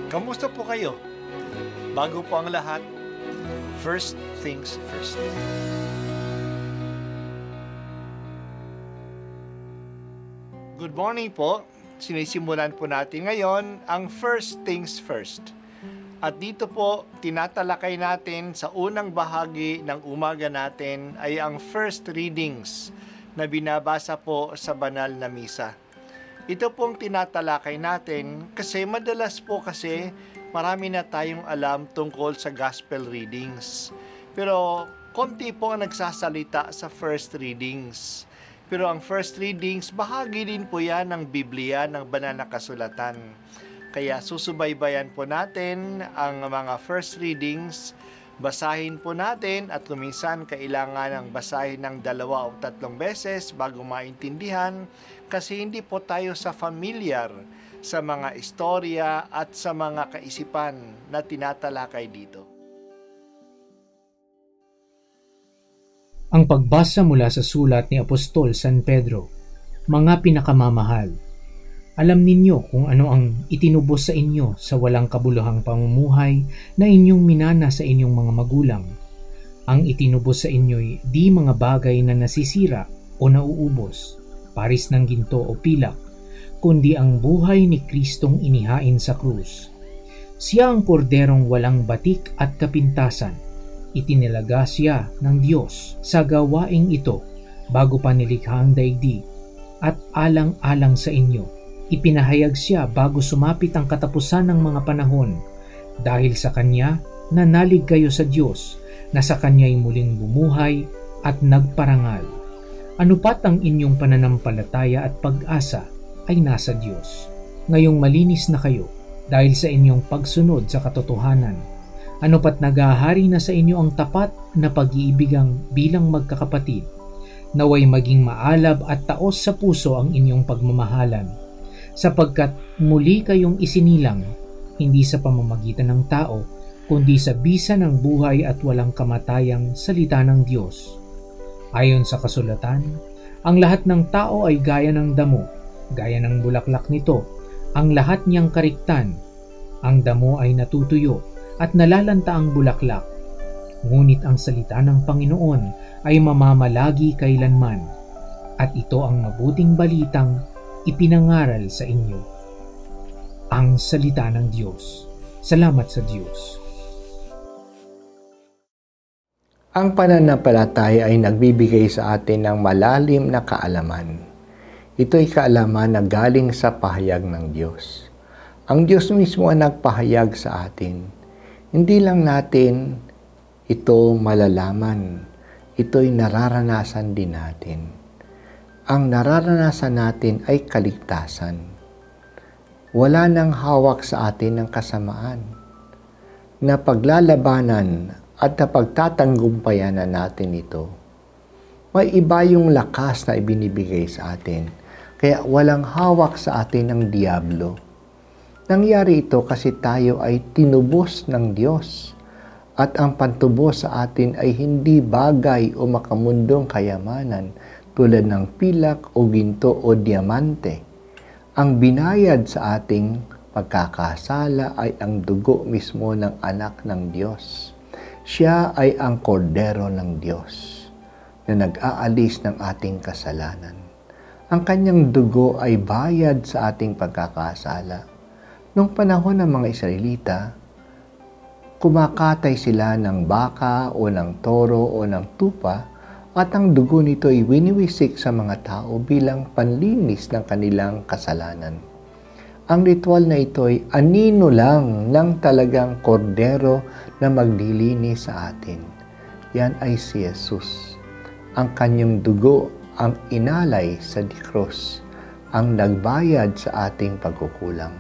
Kamusta po kayo? Bago po ang lahat, first things first. Good morning po. Sinisimulan po natin ngayon ang first things first. At dito po, tinatalakay natin sa unang bahagi ng umaga natin ay ang first readings na binabasa po sa banal na misa. Ito pong tinatalakay natin kasi madalas po kasi marami na tayong alam tungkol sa gospel readings. Pero konti po ang nagsasalita sa first readings. Pero ang first readings, bahagi din po yan ng Biblia, ng banal na kasulatan. Kaya susubaybayan po natin ang mga first readings, basahin po natin at kuminsan kailangan ng basahin ng 2 o 3 beses bago maintindihan kasi hindi po tayo familiar sa mga istorya at sa mga kaisipan na tinatalakay dito. Ang pagbasa mula sa sulat ni Apostol San Pedro. Mga pinakamamahal, alam ninyo kung ano ang itinubos sa inyo sa walang kabuluhang pamumuhay na inyong minana sa inyong mga magulang. Ang itinubos sa inyo'y di mga bagay na nasisira o nauubos, paris ng ginto o pilak, kundi ang buhay ni Kristong inihain sa krus. Siya ang korderong walang batik at kapintasan. Itinilaga siya ng Diyos sa gawaing ito bago pa nilikha ang daigdig at alang-alang sa inyo. Ipinahayag siya bago sumapit ang katapusan ng mga panahon. Dahil sa Kanya, nanalig kayo sa Diyos na sa Kanya'y muling bumuhay at nagparangal. Anupat ang inyong pananampalataya at pag-asa ay nasa Diyos. Ngayong malinis na kayo dahil sa inyong pagsunod sa katotohanan. Ano pat naghahari na sa inyo ang tapat na pag-iibigang bilang magkakapatid, naway maging maalab at taos sa puso ang inyong pagmamahalan, sapagkat muli kayong isinilang, hindi sa pamamagitan ng tao, kundi sa bisa ng buhay at walang kamatayang salita ng Diyos. Ayon sa kasulatan, ang lahat ng tao ay gaya ng damo, gaya ng bulaklak nito, ang lahat niyang kariktan. Ang damo ay natutuyo, at nalalanta ang bulaklak. Ngunit ang salita ng Panginoon ay mamamalagi kailanman, at ito ang mabuting balitang ipinangaral sa inyo. Ang salita ng Diyos. Salamat sa Diyos. Ang pananampalataya ay nagbibigay sa atin ng malalim na kaalaman. Ito'y kaalaman na galing sa pahayag ng Diyos. Ang Diyos mismo ang nagpahayag sa atin. Hindi lang natin ito malalaman, ito'y nararanasan din natin. Ang nararanasan natin ay kaligtasan. Wala nang hawak sa atin ng kasamaan. Na paglalabanan at napagtatanggumpayan na natin ito. May iba yung lakas na ibinibigay sa atin, kaya walang hawak sa atin ng diablo. Nangyari ito kasi tayo ay tinubos ng Diyos at ang pantubos sa atin ay hindi bagay o makamundong kayamanan tulad ng pilak o ginto o diamante. Ang binayad sa ating pagkakasala ay ang dugo mismo ng anak ng Diyos. Siya ay ang kordero ng Diyos na nag-aalis ng ating kasalanan. Ang kanyang dugo ay bayad sa ating pagkakasala. Noong panahon ng mga Israelita, kumakatay sila ng baka o ng toro o ng tupa at ang dugo nito ay winiwisik sa mga tao bilang panlinis ng kanilang kasalanan. Ang ritual na ito ay anino lang ng talagang kordero na maglilinis sa atin. Yan ay si Jesus. Ang kanyang dugo ang inalay sa krus, ang nagbayad sa ating pagkukulang.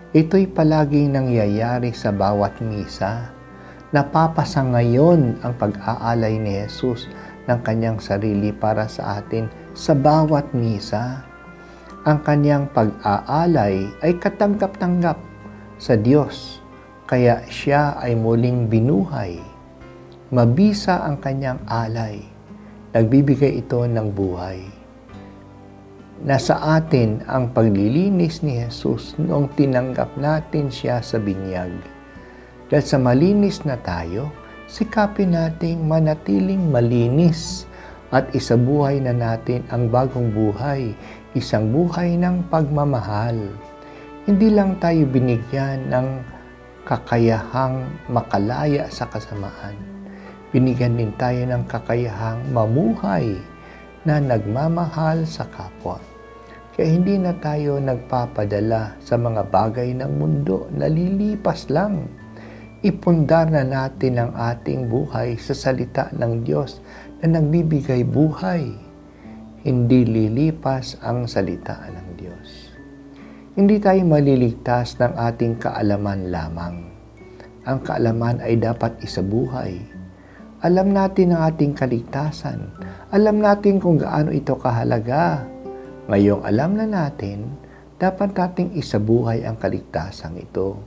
Ito'y palaging nangyayari sa bawat misa. Napapasa ngayon ang pag-aalay ni Jesus ng kanyang sarili para sa atin sa bawat misa. Ang kanyang pag-aalay ay katanggap-tanggap sa Diyos, kaya siya ay muling binuhay. Mabisa ang kanyang alay. Nagbibigay ito ng buhay. nasa atin ang paglilinis ni Jesus noong tinanggap natin siya sa binyag. Dahil sa malinis na tayo, sikapin nating manatiling malinis at isabuhay na natin ang bagong buhay, isang buhay ng pagmamahal. Hindi lang tayo binigyan ng kakayahang makalaya sa kasamaan. Binigyan din tayo ng kakayahang mamuhay na nagmamahal sa kapwa. Kaya hindi na tayo nagpapadala sa mga bagay ng mundo na lilipas lang. Ipundar na natin ang ating buhay sa salita ng Diyos na nagbibigay buhay. Hindi lilipas ang salita ng Diyos. Hindi tayo maliligtas ng ating kaalaman lamang. Ang kaalaman ay dapat isabuhay. Alam natin ang ating kaligtasan. Alam natin kung gaano ito kahalaga. Ngayong alam na natin, dapat nating isabuhay ang kaligtasan ito.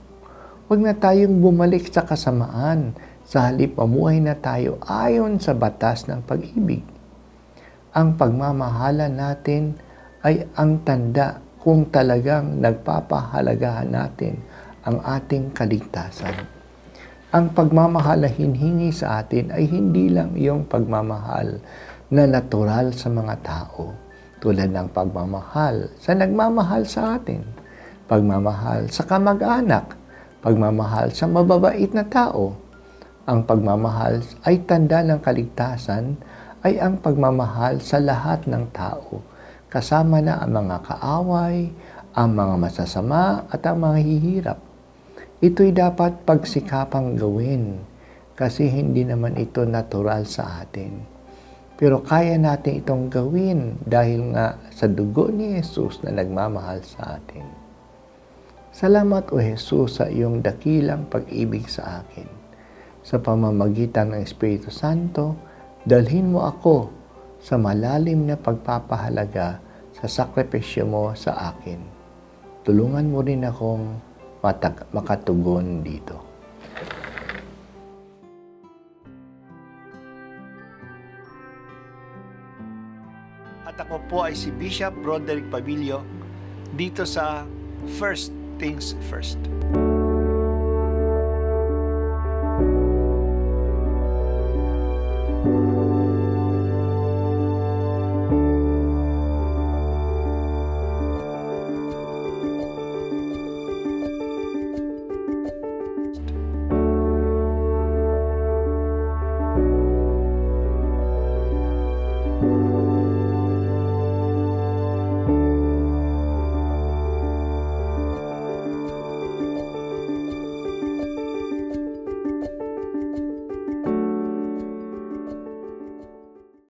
Huwag na tayong bumalik sa kasamaan, sa halip mamuhay na tayo ayon sa batas ng pag-ibig. Ang pagmamahalan natin ay ang tanda kung talagang nagpapahalagahan natin ang ating kaligtasan. Ang pagmamahal na hinihingi sa atin ay hindi lang yung pagmamahal na natural sa mga tao, tulad ng pagmamahal sa nagmamahal sa atin, pagmamahal sa kamag-anak, pagmamahal sa mababait na tao. Ang pagmamahal ay tanda ng kaligtasan ay ang pagmamahal sa lahat ng tao, kasama na ang mga kaaway, ang mga masasama at ang mga hihirap. Ito'y dapat pagsikapang gawin kasi hindi naman ito natural sa atin. Pero kaya natin itong gawin dahil nga sa dugo ni Jesus na nagmamahal sa atin. Salamat o Jesus sa iyong dakilang pag-ibig sa akin. Sa pamamagitan ng Espiritu Santo, dalhin mo ako sa malalim na pagpapahalaga sa sakripisyo mo sa akin. Tulungan mo rin akong makatugon dito. At ako po ay si Bishop Broderick Pabilio dito sa First Things First.